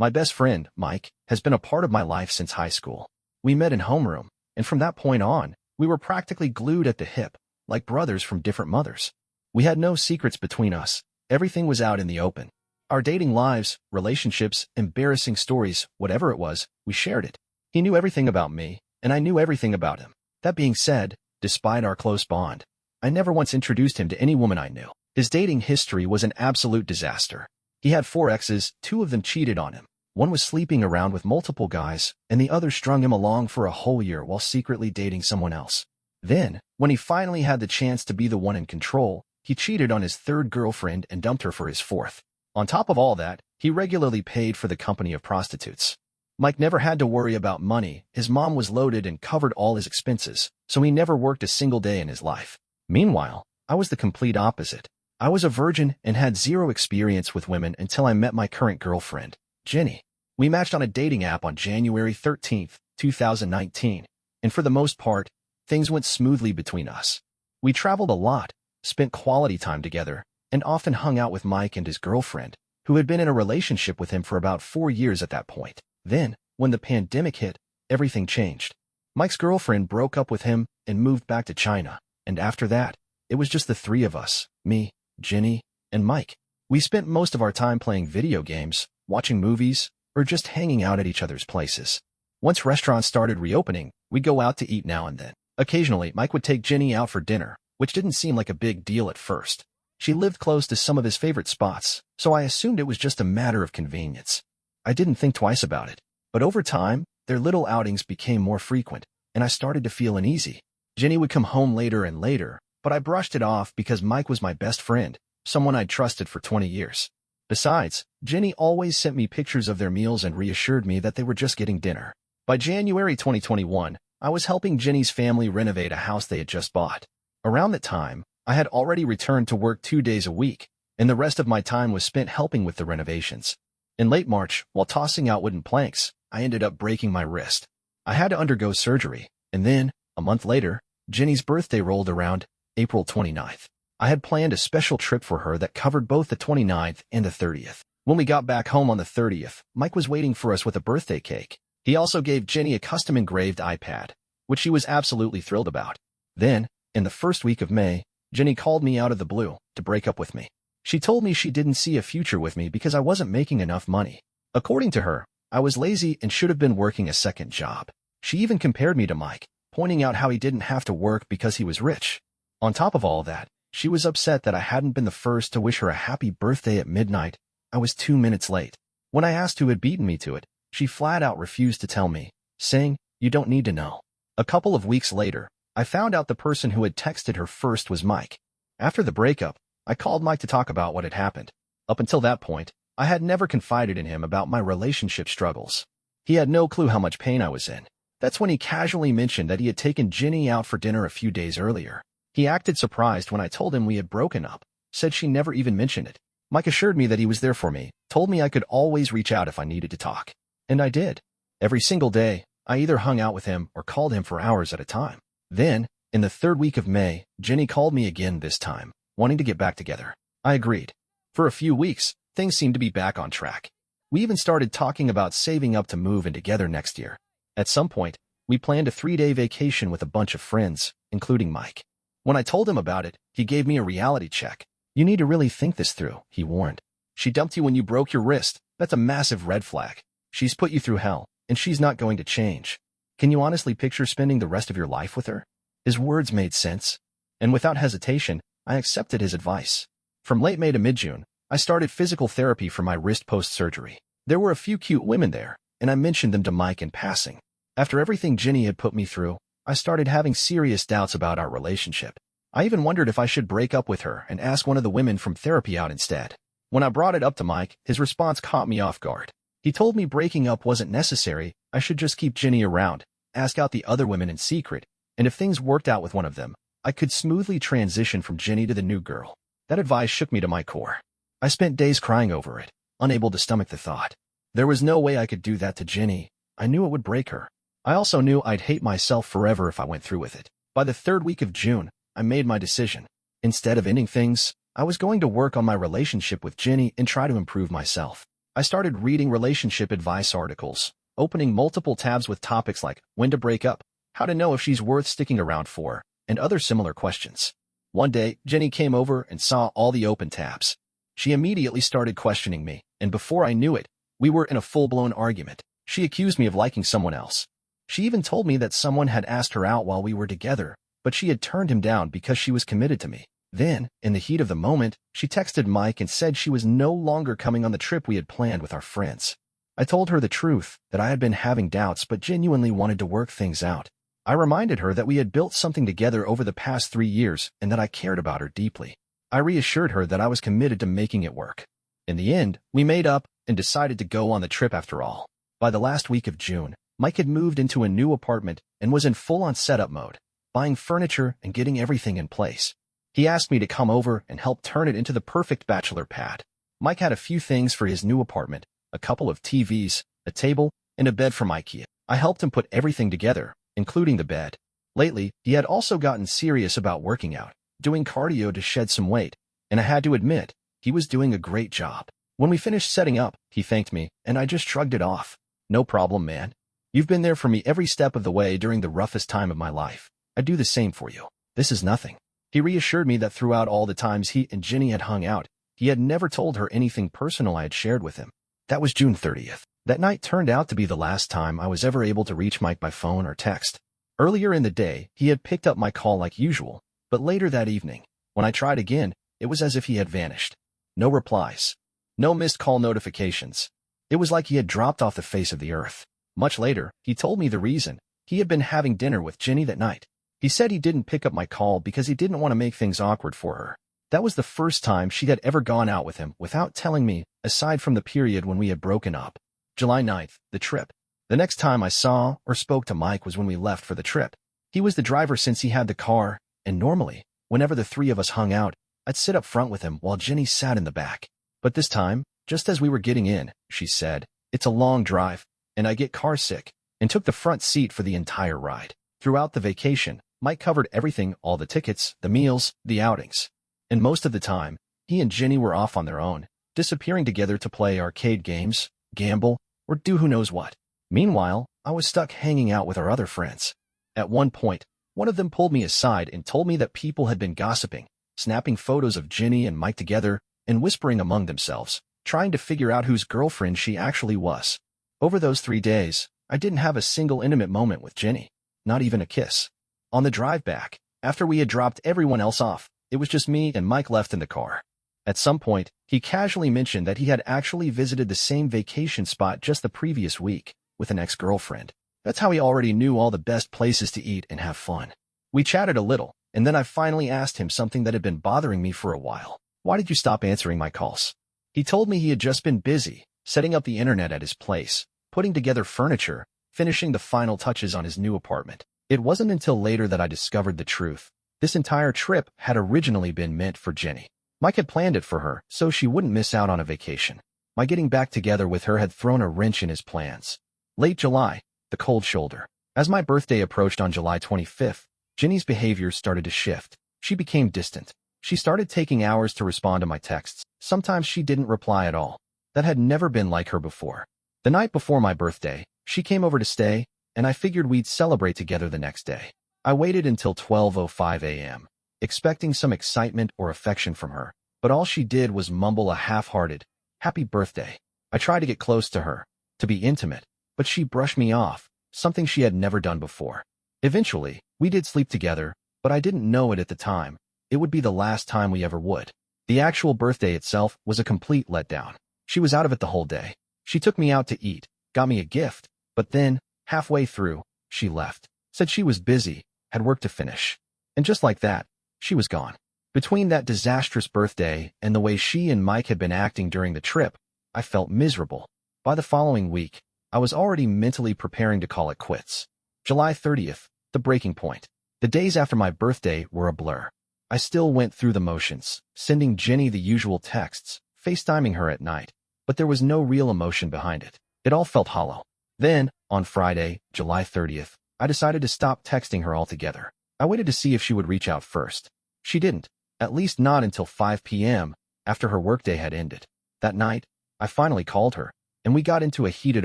My best friend, Mike, has been a part of my life since high school. We met in homeroom, and from that point on, we were practically glued at the hip, like brothers from different mothers. We had no secrets between us. Everything was out in the open. Our dating lives, relationships, embarrassing stories, whatever it was, we shared it. He knew everything about me, and I knew everything about him. That being said, despite our close bond, I never once introduced him to any woman I knew. His dating history was an absolute disaster. He had 4 exes, 2 of them cheated on him. One was sleeping around with multiple guys, and the other strung him along for a whole year while secretly dating someone else. Then, when he finally had the chance to be the one in control, he cheated on his 3rd girlfriend and dumped her for his 4th. On top of all that, he regularly paid for the company of prostitutes. Mike never had to worry about money. His mom was loaded and covered all his expenses, so he never worked a single day in his life. Meanwhile, I was the complete opposite. I was a virgin and had 0 experience with women until I met my current girlfriend, Jenny. We matched on a dating app on January 13, 2019, and for the most part, things went smoothly between us. We traveled a lot, spent quality time together, and often hung out with Mike and his girlfriend, who had been in a relationship with him for about 4 years at that point. Then, when the pandemic hit, everything changed. Mike's girlfriend broke up with him and moved back to China, and after that, it was just the 3 of us, me, Jenny, and Mike. We spent most of our time playing video games, watching movies, or just hanging out at each other's places. Once restaurants started reopening, we'd go out to eat now and then. Occasionally, Mike would take Jenny out for dinner, which didn't seem like a big deal at first. She lived close to some of his favorite spots, so I assumed it was just a matter of convenience. I didn't think twice about it, but over time, their little outings became more frequent, and I started to feel uneasy. Jenny would come home later and later, but I brushed it off because Mike was my best friend, someone I'd trusted for 20 years. Besides, Jenny always sent me pictures of their meals and reassured me that they were just getting dinner. By January 2021, I was helping Jenny's family renovate a house they had just bought. Around that time, I had already returned to work 2 days a week, and the rest of my time was spent helping with the renovations. In late March, while tossing out wooden planks, I ended up breaking my wrist. I had to undergo surgery, and then, a month later, Jenny's birthday rolled around, April 29th. I had planned a special trip for her that covered both the 29th and the 30th. When we got back home on the 30th, Mike was waiting for us with a birthday cake. He also gave Jenny a custom-engraved iPad, which she was absolutely thrilled about. Then, in the first week of May, Jenny called me out of the blue to break up with me. She told me she didn't see a future with me because I wasn't making enough money. According to her, I was lazy and should have been working a second job. She even compared me to Mike, pointing out how he didn't have to work because he was rich. On top of all that, she was upset that I hadn't been the first to wish her a happy birthday at midnight. I was 2 minutes late. When I asked who had beaten me to it, she flat out refused to tell me, saying, "You don't need to know." A couple of weeks later, I found out the person who had texted her first was Mike. After the breakup, I called Mike to talk about what had happened. Up until that point, I had never confided in him about my relationship struggles. He had no clue how much pain I was in. That's when he casually mentioned that he had taken Jenny out for dinner a few days earlier. He acted surprised when I told him we had broken up, said she never even mentioned it. Mike assured me that he was there for me, told me I could always reach out if I needed to talk. And I did. Every single day, I either hung out with him or called him for hours at a time. Then, in the 3rd week of May, Jenny called me again this time, wanting to get back together. I agreed. For a few weeks, things seemed to be back on track. We even started talking about saving up to move in together next year. At some point, we planned a 3-day vacation with a bunch of friends, including Mike. When I told him about it, he gave me a reality check. "You need to really think this through," he warned. "She dumped you when you broke your wrist. That's a massive red flag. She's put you through hell, and she's not going to change. Can you honestly picture spending the rest of your life with her?" His words made sense, and without hesitation, I accepted his advice. From late May to mid-June, I started physical therapy for my wrist post-surgery. There were a few cute women there, and I mentioned them to Mike in passing. After everything Jenny had put me through, I started having serious doubts about our relationship. I even wondered if I should break up with her and ask one of the women from therapy out instead. When I brought it up to Mike, his response caught me off guard. He told me breaking up wasn't necessary, I should just keep Jenny around, ask out the other women in secret, and if things worked out with one of them, I could smoothly transition from Jenny to the new girl. That advice shook me to my core. I spent days crying over it, unable to stomach the thought. There was no way I could do that to Jenny. I knew it would break her. I also knew I'd hate myself forever if I went through with it. By the 3rd week of June, I made my decision. Instead of ending things, I was going to work on my relationship with Jenny and try to improve myself. I started reading relationship advice articles, opening multiple tabs with topics like when to break up, how to know if she's worth sticking around for, and other similar questions. One day, Jenny came over and saw all the open tabs. She immediately started questioning me, and before I knew it, we were in a full-blown argument. She accused me of liking someone else. She even told me that someone had asked her out while we were together, but she had turned him down because she was committed to me. Then, in the heat of the moment, she texted Mike and said she was no longer coming on the trip we had planned with our friends. I told her the truth, that I had been having doubts but genuinely wanted to work things out. I reminded her that we had built something together over the past 3 years and that I cared about her deeply. I reassured her that I was committed to making it work. In the end, we made up and decided to go on the trip after all. By the last week of June, Mike had moved into a new apartment and was in full-on setup mode, buying furniture and getting everything in place. He asked me to come over and help turn it into the perfect bachelor pad. Mike had a few things for his new apartment, a couple of TVs, a table, and a bed from IKEA. I helped him put everything together, including the bed. Lately, he had also gotten serious about working out, doing cardio to shed some weight, and I had to admit, he was doing a great job. When we finished setting up, he thanked me, and I just shrugged it off. No problem, man. You've been there for me every step of the way during the roughest time of my life. I'd do the same for you. This is nothing. He reassured me that throughout all the times he and Jenny had hung out, he had never told her anything personal I had shared with him. That was June 30th. That night turned out to be the last time I was ever able to reach Mike by phone or text. Earlier in the day, he had picked up my call like usual, but later that evening, when I tried again, it was as if he had vanished. No replies. No missed call notifications. It was like he had dropped off the face of the earth. Much later, he told me the reason. He had been having dinner with Jenny that night. He said he didn't pick up my call because he didn't want to make things awkward for her. That was the first time she had ever gone out with him without telling me, aside from the period when we had broken up. July 9th, the trip. The next time I saw or spoke to Mike was when we left for the trip. He was the driver since he had the car, and normally, whenever the three of us hung out, I'd sit up front with him while Jenny sat in the back. But this time, just as we were getting in, she said, "It's a long drive, and I get car sick," and took the front seat for the entire ride. Throughout the vacation, Mike covered everything, all the tickets, the meals, the outings. And most of the time, he and Jenny were off on their own, disappearing together to play arcade games, gamble, or do who knows what. Meanwhile, I was stuck hanging out with our other friends. At one point, one of them pulled me aside and told me that people had been gossiping, snapping photos of Jenny and Mike together, and whispering among themselves, trying to figure out whose girlfriend she actually was. Over those 3 days, I didn't have a single intimate moment with Jenny, not even a kiss. On the drive back, after we had dropped everyone else off, it was just me and Mike left in the car. At some point, he casually mentioned that he had actually visited the same vacation spot just the previous week, with an ex-girlfriend. That's how he already knew all the best places to eat and have fun. We chatted a little, and then I finally asked him something that had been bothering me for a while. "Why did you stop answering my calls?" He told me he had just been busy, setting up the internet at his place, putting together furniture, finishing the final touches on his new apartment. It wasn't until later that I discovered the truth. This entire trip had originally been meant for Jenny. Mike had planned it for her, so she wouldn't miss out on a vacation. My getting back together with her had thrown a wrench in his plans. Late July, the cold shoulder. As my birthday approached on July 25th, Jenny's behavior started to shift. She became distant. She started taking hours to respond to my texts. Sometimes she didn't reply at all. That had never been like her before. The night before my birthday, she came over to stay, and I figured we'd celebrate together the next day. I waited until 12:05 a.m., expecting some excitement or affection from her, but all she did was mumble a half-hearted, "Happy birthday." I tried to get close to her, to be intimate, but she brushed me off, something she had never done before. Eventually, we did sleep together, but I didn't know it at the time. It would be the last time we ever would. The actual birthday itself was a complete letdown. She was out of it the whole day. She took me out to eat, got me a gift, but then, halfway through, she left, said she was busy, had work to finish. And just like that, she was gone. Between that disastrous birthday and the way she and Mike had been acting during the trip, I felt miserable. By the following week, I was already mentally preparing to call it quits. July 30th, the breaking point. The days after my birthday were a blur. I still went through the motions, sending Jenny the usual texts, FaceTiming her at night, but there was no real emotion behind it. It all felt hollow. Then, on Friday, July 30th, I decided to stop texting her altogether. I waited to see if she would reach out first. She didn't, at least not until 5 p.m., after her workday had ended. That night, I finally called her. and we got into a heated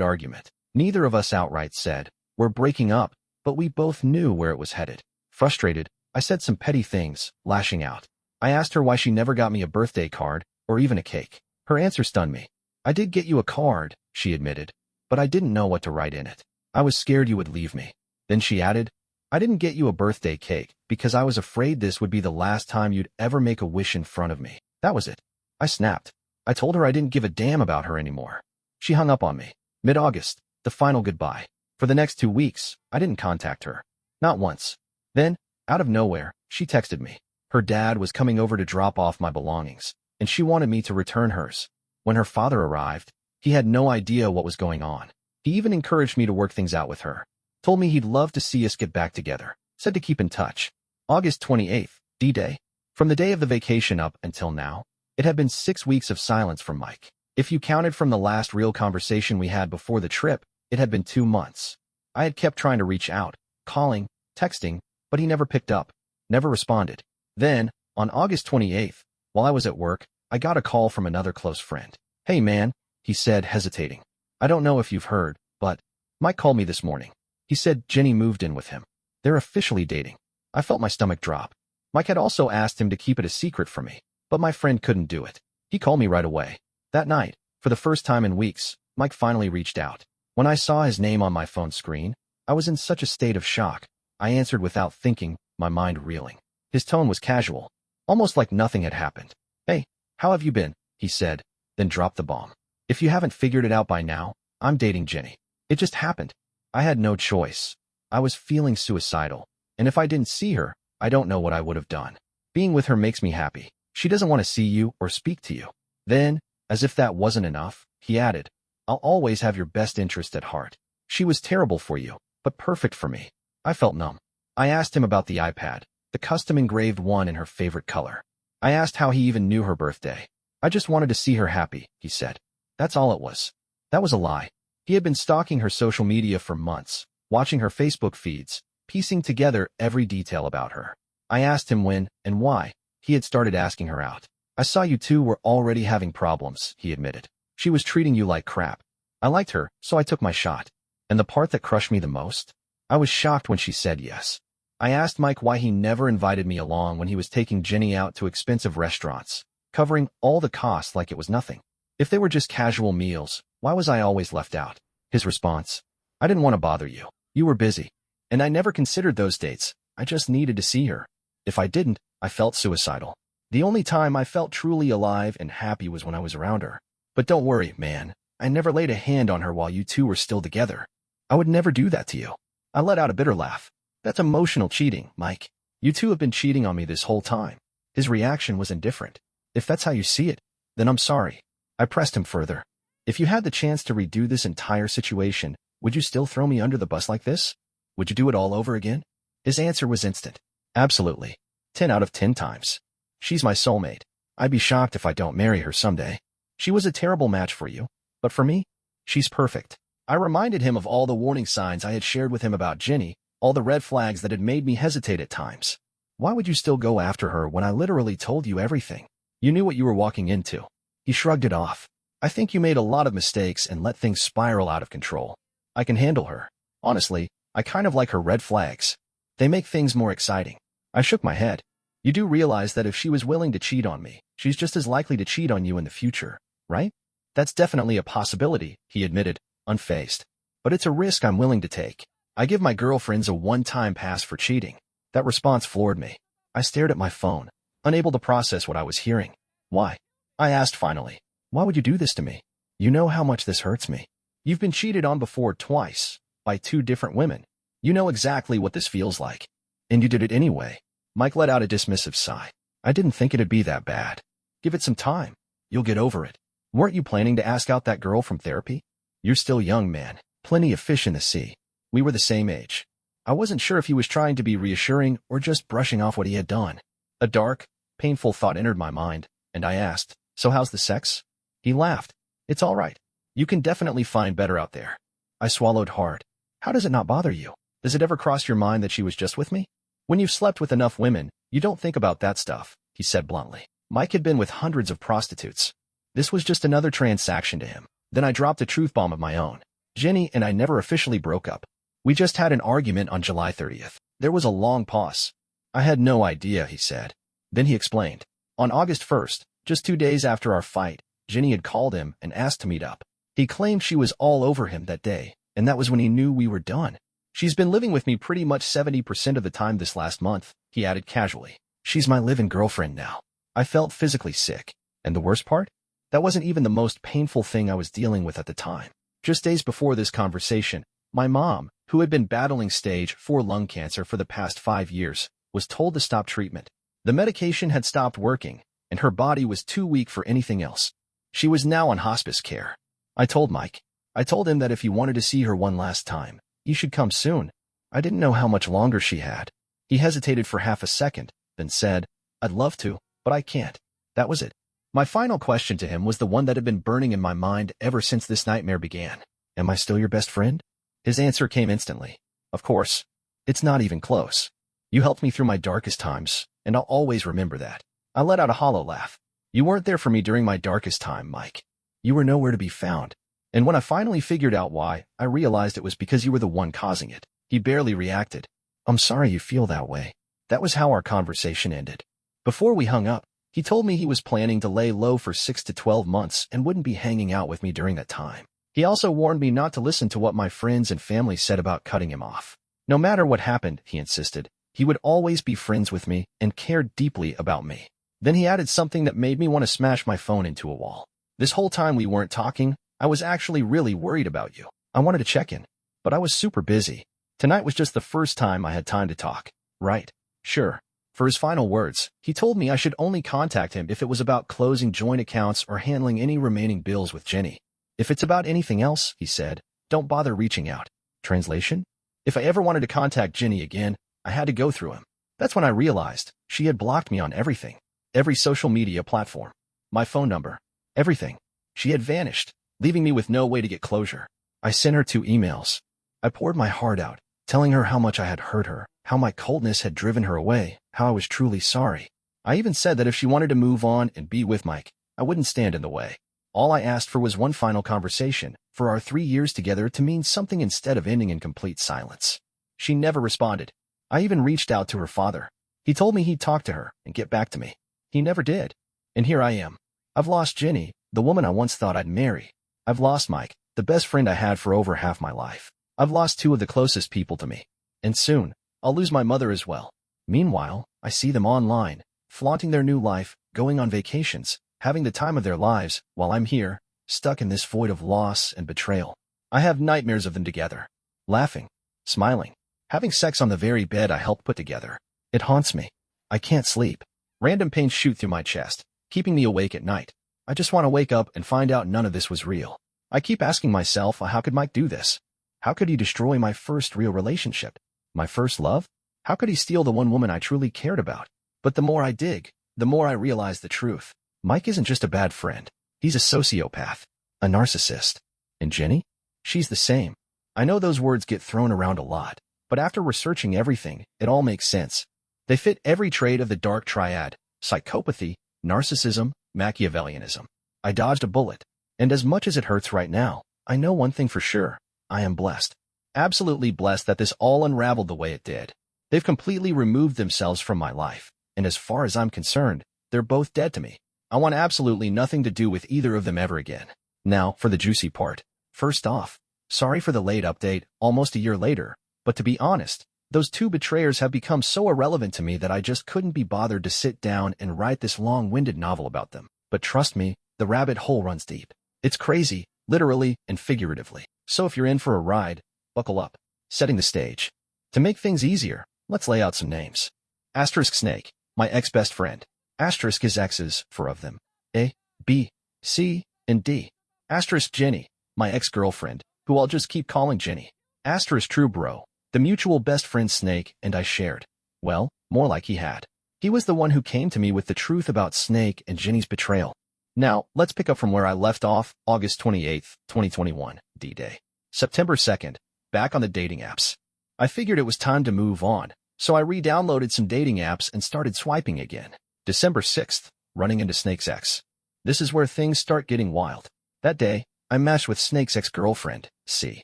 argument. Neither of us outright said, "We're breaking up," but we both knew where it was headed. Frustrated, I said some petty things, lashing out. I asked her why she never got me a birthday card, or even a cake. Her answer stunned me. "I did get you a card," she admitted, "but I didn't know what to write in it. I was scared you would leave me." Then she added, "I didn't get you a birthday cake because I was afraid this would be the last time you'd ever make a wish in front of me." That was it. I snapped. I told her I didn't give a damn about her anymore. She hung up on me. Mid-August, the final goodbye. For the next 2 weeks, I didn't contact her. Not once. Then, out of nowhere, she texted me. Her dad was coming over to drop off my belongings, and she wanted me to return hers. When her father arrived, he had no idea what was going on. He even encouraged me to work things out with her. Told me he'd love to see us get back together. Said to keep in touch. August 28th, D-Day. From the day of the vacation up until now, it had been 6 weeks of silence from Mike. If you counted from the last real conversation we had before the trip, it had been 2 months. I had kept trying to reach out, calling, texting, but he never picked up, never responded. Then, on August 28th, while I was at work, I got a call from another close friend. "Hey man," he said, hesitating. "I don't know if you've heard, but Mike called me this morning. He said Jenny moved in with him. They're officially dating." I felt my stomach drop. Mike had also asked him to keep it a secret from me, but my friend couldn't do it. He called me right away. That night, for the first time in weeks, Mike finally reached out. When I saw his name on my phone screen, I was in such a state of shock. I answered without thinking, my mind reeling. His tone was casual, almost like nothing had happened. "Hey, how have you been?" he said, then dropped the bomb. "If you haven't figured it out by now, I'm dating Jenny. It just happened. I had no choice. I was feeling suicidal, and if I didn't see her, I don't know what I would have done. Being with her makes me happy. She doesn't want to see you or speak to you." Then, as if that wasn't enough, he added, "I'll always have your best interest at heart. She was terrible for you, but perfect for me." I felt numb. I asked him about the iPad, the custom engraved one in her favorite color. I asked how he even knew her birthday. "I just wanted to see her happy," he said. That's all it was. That was a lie. He had been stalking her social media for months, watching her Facebook feeds, piecing together every detail about her. I asked him when and why he had started asking her out. "I saw you two were already having problems," he admitted. "She was treating you like crap. I liked her, so I took my shot. And the part that crushed me the most? I was shocked when she said yes. I asked Mike why he never invited me along when he was taking Jenny out to expensive restaurants, covering all the costs like it was nothing. If they were just casual meals, why was I always left out? His response: "I didn't want to bother you. You were busy. And I never considered those dates. I just needed to see her. If I didn't, I felt suicidal. The only time I felt truly alive and happy was when I was around her. But don't worry, man. I never laid a hand on her while you two were still together. I would never do that to you." I let out a bitter laugh. "That's emotional cheating, Mike. You two have been cheating on me this whole time." His reaction was indifferent. "If that's how you see it, then I'm sorry." I pressed him further. "If you had the chance to redo this entire situation, would you still throw me under the bus like this? Would you do it all over again?" His answer was instant. "Absolutely. 10 out of 10 times. She's my soulmate. I'd be shocked if I don't marry her someday. She was a terrible match for you, but for me, she's perfect." I reminded him of all the warning signs I had shared with him about Jenny, all the red flags that had made me hesitate at times. "Why would you still go after her when I literally told you everything? You knew what you were walking into." He shrugged it off. "I think you made a lot of mistakes and let things spiral out of control. I can handle her. Honestly, I kind of like her red flags. They make things more exciting." I shook my head. "You do realize that if she was willing to cheat on me, she's just as likely to cheat on you in the future, right?" "That's definitely a possibility," he admitted, unfazed. "But it's a risk I'm willing to take. I give my girlfriends a one-time pass for cheating." That response floored me. I stared at my phone, unable to process what I was hearing. "Why?" I asked finally. "Why would you do this to me? You know how much this hurts me. You've been cheated on before twice, by 2 different women. You know exactly what this feels like. And you did it anyway." Mike let out a dismissive sigh. "I didn't think it'd be that bad. Give it some time. You'll get over it. Weren't you planning to ask out that girl from therapy? You're still young, man. Plenty of fish in the sea. We were the same age." I wasn't sure if he was trying to be reassuring or just brushing off what he had done. A dark, painful thought entered my mind, and I asked, "So how's the sex?" He laughed. "It's all right. You can definitely find better out there." I swallowed hard. "How does it not bother you? Does it ever cross your mind that she was just with me?" "When you've slept with enough women, you don't think about that stuff," he said bluntly. Mike had been with hundreds of prostitutes. This was just another transaction to him. Then I dropped a truth bomb of my own. Jenny and I never officially broke up. We just had an argument on July 30th. There was a long pause. I had no idea, he said. Then he explained. On August 1st, just 2 days after our fight, Jenny had called him and asked to meet up. He claimed she was all over him that day, and that was when he knew we were done. She's been living with me pretty much 70% of the time this last month, he added casually. She's my live-in girlfriend now. I felt physically sick. And the worst part? That wasn't even the most painful thing I was dealing with at the time. Just days before this conversation, my mom, who had been battling stage 4 lung cancer for the past 5 years, was told to stop treatment. The medication had stopped working, and her body was too weak for anything else. She was now on hospice care. I told Mike. I told him that if he wanted to see her one last time, he should come soon. I didn't know how much longer she had. He hesitated for half a second, then said, I'd love to, but I can't. That was it. My final question to him was the one that had been burning in my mind ever since this nightmare began. Am I still your best friend? His answer came instantly. Of course. It's not even close. You helped me through my darkest times, and I'll always remember that. I let out a hollow laugh. You weren't there for me during my darkest time, Mike. You were nowhere to be found. And when I finally figured out why, I realized it was because you were the one causing it. He barely reacted. I'm sorry you feel that way. That was how our conversation ended. Before we hung up, he told me he was planning to lay low for 6 to 12 months and wouldn't be hanging out with me during that time. He also warned me not to listen to what my friends and family said about cutting him off. No matter what happened, he insisted, he would always be friends with me and cared deeply about me. Then he added something that made me want to smash my phone into a wall. This whole time we weren't talking, I was actually really worried about you. I wanted to check in, but I was super busy. Tonight was just the first time I had time to talk. Right? Sure. For his final words, he told me I should only contact him if it was about closing joint accounts or handling any remaining bills with Jenny. If it's about anything else, he said, don't bother reaching out. Translation? If I ever wanted to contact Jenny again, I had to go through him. That's when I realized she had blocked me on everything. Every social media platform. My phone number. Everything. She had vanished, leaving me with no way to get closure. I sent her 2 emails. I poured my heart out, telling her how much I had hurt her, how my coldness had driven her away, how I was truly sorry. I even said that if she wanted to move on and be with Mike, I wouldn't stand in the way. All I asked for was one final conversation, for our 3 years together to mean something instead of ending in complete silence. She never responded. I even reached out to her father. He told me he'd talk to her and get back to me. He never did. And here I am. I've lost Jenny, the woman I once thought I'd marry. I've lost Mike, the best friend I had for over half my life. I've lost 2 of the closest people to me. And soon, I'll lose my mother as well. Meanwhile, I see them online, flaunting their new life, going on vacations, having the time of their lives, while I'm here, stuck in this void of loss and betrayal. I have nightmares of them together, laughing, smiling, having sex on the very bed I helped put together. It haunts me. I can't sleep. Random pains shoot through my chest, keeping me awake at night. I just want to wake up and find out none of this was real. I keep asking myself, how could Mike do this? How could he destroy my first real relationship? My first love? How could he steal the one woman I truly cared about? But the more I dig, the more I realize the truth. Mike isn't just a bad friend. He's a sociopath, a narcissist. And Jenny? She's the same. I know those words get thrown around a lot, but after researching everything, it all makes sense. They fit every trait of the dark triad: psychopathy, narcissism, Machiavellianism. I dodged a bullet. And as much as it hurts right now, I know one thing for sure. I am blessed. Absolutely blessed that this all unraveled the way it did. They've completely removed themselves from my life, and as far as I'm concerned, they're both dead to me. I want absolutely nothing to do with either of them ever again. Now, for the juicy part. First off, sorry for the late update, almost a year later, but to be honest, those 2 betrayers have become so irrelevant to me that I just couldn't be bothered to sit down and write this long-winded novel about them. But trust me, the rabbit hole runs deep. It's crazy, literally and figuratively. So if you're in for a ride, buckle up. Setting the stage. To make things easier, let's lay out some names. Asterisk Snake, my ex-best friend. Asterisk is exes, 4 of them. A, B, C, and D. Asterisk Jenny, my ex-girlfriend, who I'll just keep calling Jenny. Asterisk True Bro, the mutual best friend Snake and I shared. Well, more like he had. He was the one who came to me with the truth about Snake and Jenny's betrayal. Now, let's pick up from where I left off, August 28th, 2021, D-Day. September 2nd, back on the dating apps. I figured it was time to move on, so I re-downloaded some dating apps and started swiping again. December 6th, running into Snake's ex. This is where things start getting wild. That day, I matched with Snake's ex-girlfriend, C.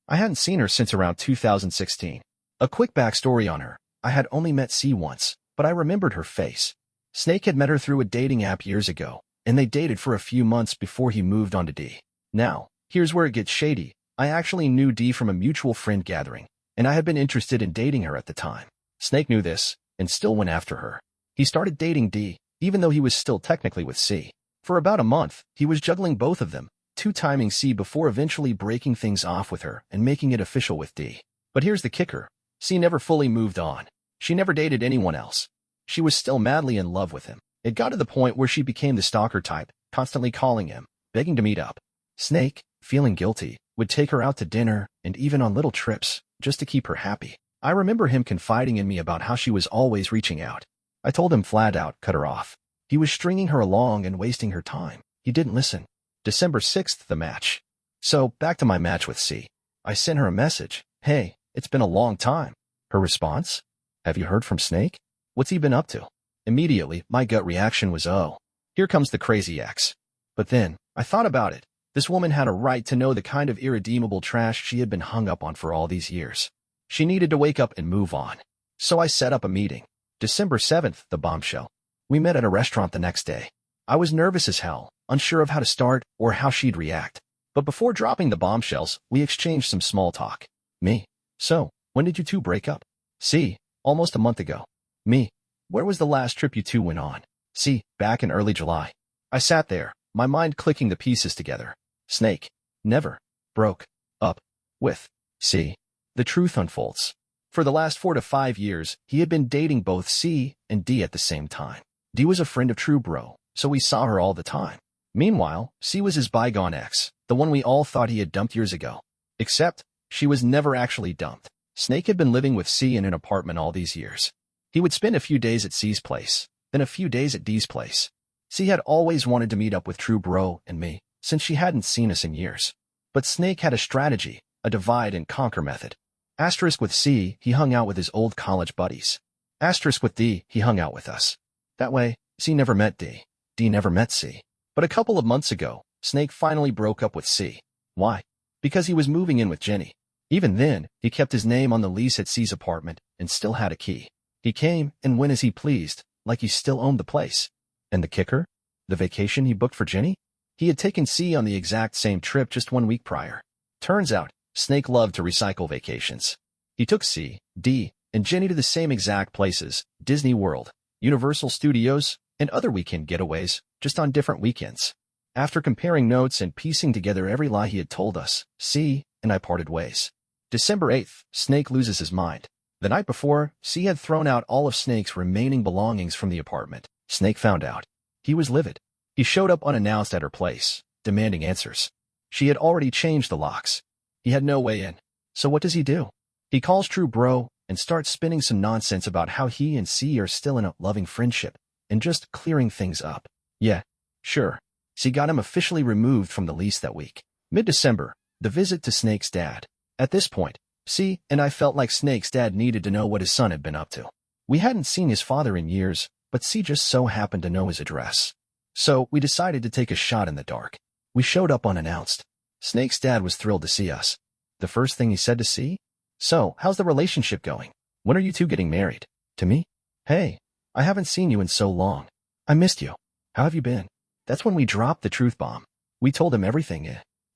I hadn't seen her since around 2016. A quick backstory on her. I had only met C once, but I remembered her face. Snake had met her through a dating app years ago, and they dated for a few months before he moved on to D. Now, here's where it gets shady. I actually knew D from a mutual friend gathering, and I had been interested in dating her at the time. Snake knew this, and still went after her. He started dating D, even though he was still technically with C. For about a month, he was juggling both of them, two-timing C before eventually breaking things off with her and making it official with D. But here's the kicker. C never fully moved on. She never dated anyone else. She was still madly in love with him. It got to the point where she became the stalker type, constantly calling him, begging to meet up. Snake, feeling guilty, would take her out to dinner and even on little trips, just to keep her happy. I remember him confiding in me about how she was always reaching out. I told him flat out, cut her off. He was stringing her along and wasting her time. He didn't listen. December 6th, the match. So, back to my match with C. I sent her a message. Hey, it's been a long time. Her response? Have you heard from Snake? What's he been up to? Immediately, my gut reaction was, oh, here comes the crazy ex. But then, I thought about it. This woman had a right to know the kind of irredeemable trash she had been hung up on for all these years. She needed to wake up and move on. So I set up a meeting. December 7th, the bombshell. We met at a restaurant the next day. I was nervous as hell, unsure of how to start or how she'd react. But before dropping the bombshells, we exchanged some small talk. Me. So, when did you two break up? C. Almost a month ago. Me. Where was the last trip you two went on? C. Back in early July. I sat there, my mind clicking the pieces together. Snake. Never. Broke. Up. With. C. The truth unfolds. For the last 4 to 5 years, he had been dating both C and D at the same time. D was a friend of True Bro, so we saw her all the time. Meanwhile, C was his bygone ex, the one we all thought he had dumped years ago. Except, she was never actually dumped. Snake had been living with C in an apartment all these years. He would spend a few days at C's place, then a few days at D's place. C had always wanted to meet up with True Bro and me, since she hadn't seen us in years. But Snake had a strategy, a divide-and-conquer method. Asterisk with C, he hung out with his old college buddies. Asterisk with D, he hung out with us. That way, C never met D. D never met C. But a couple of months ago, Snake finally broke up with C. Why? Because he was moving in with Jenny. Even then, he kept his name on the lease at C's apartment and still had a key. He came and went as he pleased, like he still owned the place. And the kicker? The vacation he booked for Jenny? He had taken C on the exact same trip just 1 week prior. Turns out, Snake loved to recycle vacations. He took C, D, and Jenny to the same exact places, Disney World, Universal Studios, and other weekend getaways, just on different weekends. After comparing notes and piecing together every lie he had told us, C and I parted ways. December 8th, Snake loses his mind. The night before, C had thrown out all of Snake's remaining belongings from the apartment. Snake found out. He was livid. He showed up unannounced at her place, demanding answers. She had already changed the locks. He had no way in. So what does he do? He calls True Bro and starts spinning some nonsense about how he and C are still in a loving friendship and just clearing things up. Yeah, sure. C got him officially removed from the lease that week. Mid-December, the visit to Snake's dad. At this point, C and I felt like Snake's dad needed to know what his son had been up to. We hadn't seen his father in years, but C just so happened to know his address. So we decided to take a shot in the dark. We showed up unannounced. Snake's dad was thrilled to see us. The first thing he said to C? So, how's the relationship going? When are you two getting married? To me? Hey, I haven't seen you in so long. I missed you. How have you been? That's when we dropped the truth bomb. We told him everything.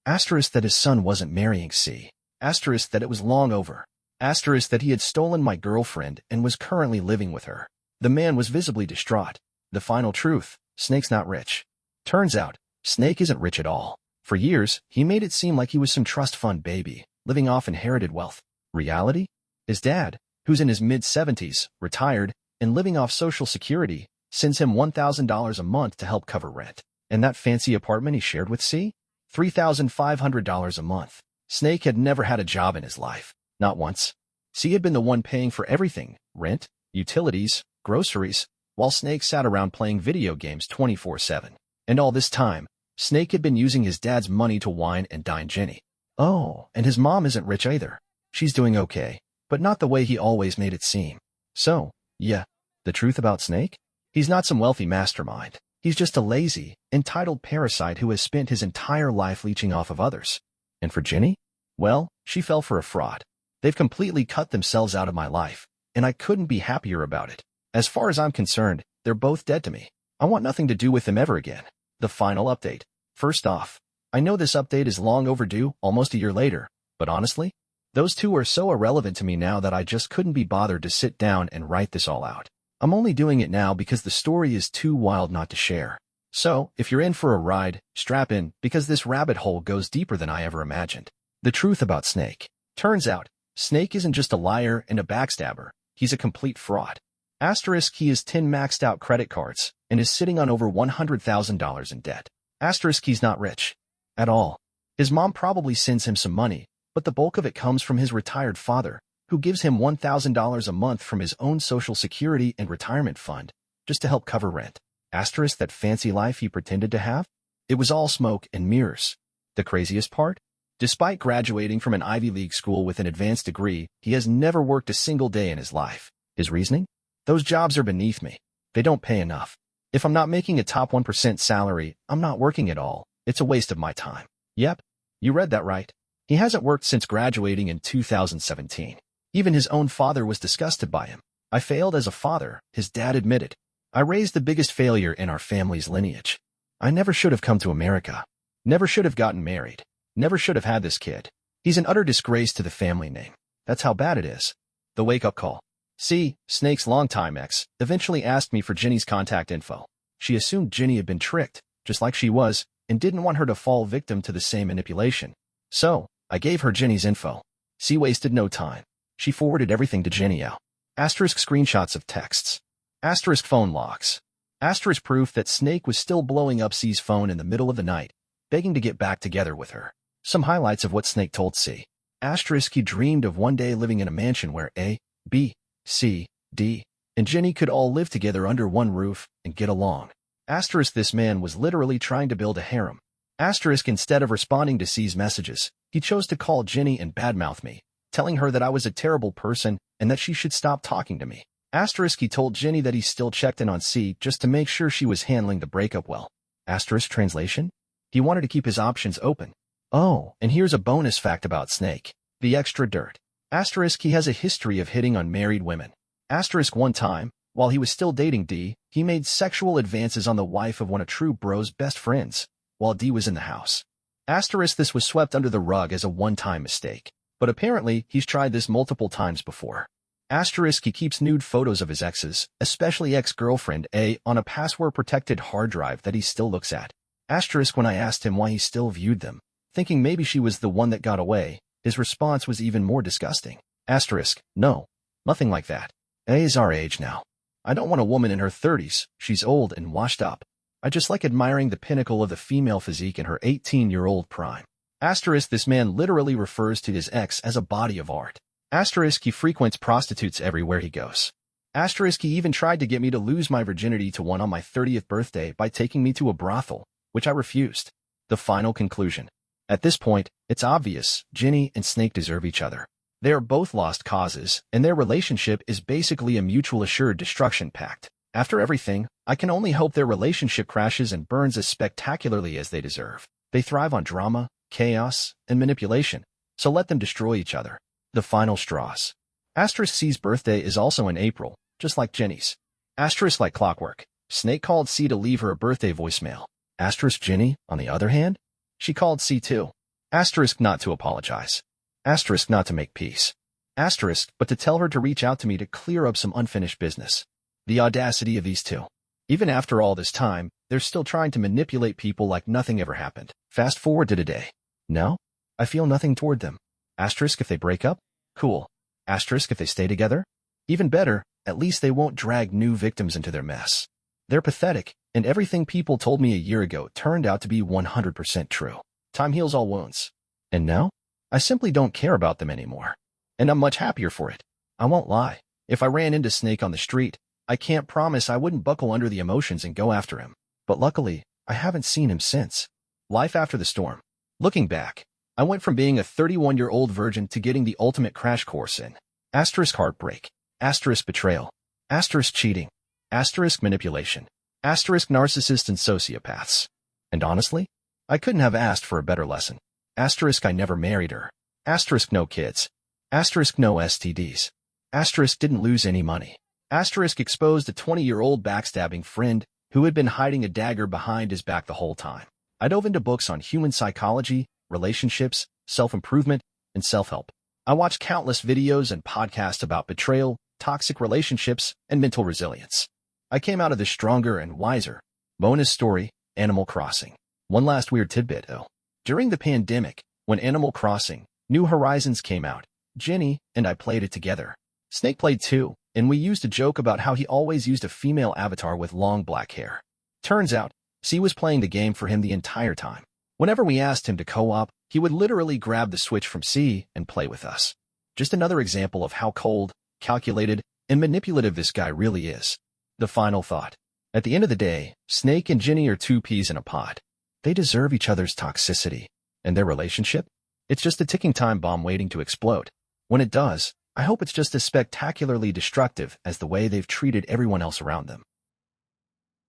Asterisk that his son wasn't marrying C. Asterisk that it was long over. Asterisk that he had stolen my girlfriend and was currently living with her. The man was visibly distraught. The final truth, Snake's not rich. Turns out, Snake isn't rich at all. For years, he made it seem like he was some trust fund baby, living off inherited wealth. Reality? His dad, who's in his mid-70s, retired, and living off Social Security, sends him $1,000 a month to help cover rent. And that fancy apartment he shared with C? $3,500 a month. Snake had never had a job in his life. Not once. C had been the one paying for everything, rent, utilities, groceries, while Snake sat around playing video games 24/7. And all this time, Snake had been using his dad's money to wine and dine Jenny. Oh, and his mom isn't rich either. She's doing okay, but not the way he always made it seem. So, yeah, the truth about Snake? He's not some wealthy mastermind. He's just a lazy, entitled parasite who has spent his entire life leeching off of others. And for Ginny? Well, she fell for a fraud. They've completely cut themselves out of my life, and I couldn't be happier about it. As far as I'm concerned, they're both dead to me. I want nothing to do with them ever again. The final update. First off, I know this update is long overdue, almost a year later, but honestly, those two are so irrelevant to me now that I just couldn't be bothered to sit down and write this all out. I'm only doing it now because the story is too wild not to share. So, if you're in for a ride, strap in, because this rabbit hole goes deeper than I ever imagined. The truth about Snake. Turns out, Snake isn't just a liar and a backstabber, he's a complete fraud. Asterisk, he has 10 maxed out credit cards and is sitting on over $100,000 in debt. Asterisk, he's not rich. At all. His mom probably sends him some money, but the bulk of it comes from his retired father, who gives him $1,000 a month from his own Social Security and retirement fund, just to help cover rent. Asterisk, that fancy life he pretended to have? It was all smoke and mirrors. The craziest part? Despite graduating from an Ivy League school with an advanced degree, he has never worked a single day in his life. His reasoning? Those jobs are beneath me. They don't pay enough. If I'm not making a top 1% salary, I'm not working at all. It's a waste of my time. Yep, you read that right. He hasn't worked since graduating in 2017. Even his own father was disgusted by him. I failed as a father, his dad admitted. I raised the biggest failure in our family's lineage. I never should have come to America. Never should have gotten married. Never should have had this kid. He's an utter disgrace to the family name. That's how bad it is. The wake-up call. See, Snake's longtime ex eventually asked me for Ginny's contact info. She assumed Ginny had been tricked, just like she was, and didn't want her to fall victim to the same manipulation. So, I gave her Ginny's info. C wasted no time. She forwarded everything to Ginny. Asterisk, screenshots of texts. Asterisk, phone logs. Asterisk, proof that Snake was still blowing up C's phone in the middle of the night, begging to get back together with her. Some highlights of what Snake told C. Asterisk, he dreamed of one day living in a mansion where A, B, C, D, and Ginny could all live together under one roof and get along. Asterisk, this man was literally trying to build a harem. Asterisk, instead of responding to C's messages, he chose to call Ginny and badmouth me, telling her that I was a terrible person and that she should stop talking to me. Asterisk, he told Ginny that he still checked in on C just to make sure she was handling the breakup well. Asterisk, translation? He wanted to keep his options open. Oh, and here's a bonus fact about Snake. The extra dirt. Asterisk, he has a history of hitting on married women. Asterisk, one time, while he was still dating D, he made sexual advances on the wife of one of True Bro's best friends, while D was in the house. Asterisk, this was swept under the rug as a one-time mistake. But apparently, he's tried this multiple times before. Asterisk, he keeps nude photos of his exes, especially ex-girlfriend A, on a password-protected hard drive that he still looks at. Asterisk, when I asked him why he still viewed them, thinking maybe she was the one that got away, his response was even more disgusting. Asterisk, no, nothing like that. A is our age now. I don't want a woman in her 30s, she's old and washed up. I just like admiring the pinnacle of the female physique in her 18-year-old prime. Asterisk, this man literally refers to his ex as a body of art. Asterisk, he frequents prostitutes everywhere he goes. Asterisk, he even tried to get me to lose my virginity to one on my 30th birthday by taking me to a brothel, which I refused. The final conclusion. At this point, it's obvious, Ginny and Snake deserve each other. They are both lost causes, and their relationship is basically a mutual assured destruction pact. After everything, I can only hope their relationship crashes and burns as spectacularly as they deserve. They thrive on drama, chaos, and manipulation, so let them destroy each other. The final straws. Asterisk, C's birthday is also in April, just like Ginny's. Asterisk, like clockwork, Snake called C to leave her a birthday voicemail. Asterisk, Ginny, on the other hand, she called C too. Asterisk, not to apologize. Asterisk, not to make peace. Asterisk, but to tell her to reach out to me to clear up some unfinished business. The audacity of these two. Even after all this time, they're still trying to manipulate people like nothing ever happened. Fast forward to today. No, I feel nothing toward them. Asterisk, if they break up, cool. Asterisk, if they stay together, even better, at least they won't drag new victims into their mess. They're pathetic, and everything people told me a year ago turned out to be 100% true. Time heals all wounds. And now, I simply don't care about them anymore. And I'm much happier for it. I won't lie. If I ran into Snake on the street, I can't promise I wouldn't buckle under the emotions and go after him. But luckily, I haven't seen him since. Life after the storm. Looking back, I went from being a 31-year-old virgin to getting the ultimate crash course in asterisk heartbreak, asterisk betrayal, asterisk cheating, asterisk manipulation, Asterisk narcissists and sociopaths. And honestly, I couldn't have asked for a better lesson. Asterisk I never married her. Asterisk no kids. Asterisk no STDs. Asterisk didn't lose any money. Asterisk exposed a 20-year-old backstabbing friend who had been hiding a dagger behind his back the whole time. I dove into books on human psychology, relationships, self-improvement, and self-help. I watched countless videos and podcasts about betrayal, toxic relationships, and mental resilience. I came out of this stronger and wiser. Bonus story, Animal Crossing. One last weird tidbit, though. During the pandemic, when Animal Crossing, New Horizons came out, Jenny and I played it together. Snake played too, and we used to joke about how he always used a female avatar with long black hair. Turns out, C was playing the game for him the entire time. Whenever we asked him to co-op, he would literally grab the Switch from C and play with us. Just another example of how cold, calculated, and manipulative this guy really is. The final thought. At the end of the day, Snake and Jenny are two peas in a pod. They deserve each other's toxicity. And their relationship? It's just a ticking time bomb waiting to explode. When it does, I hope it's just as spectacularly destructive as the way they've treated everyone else around them.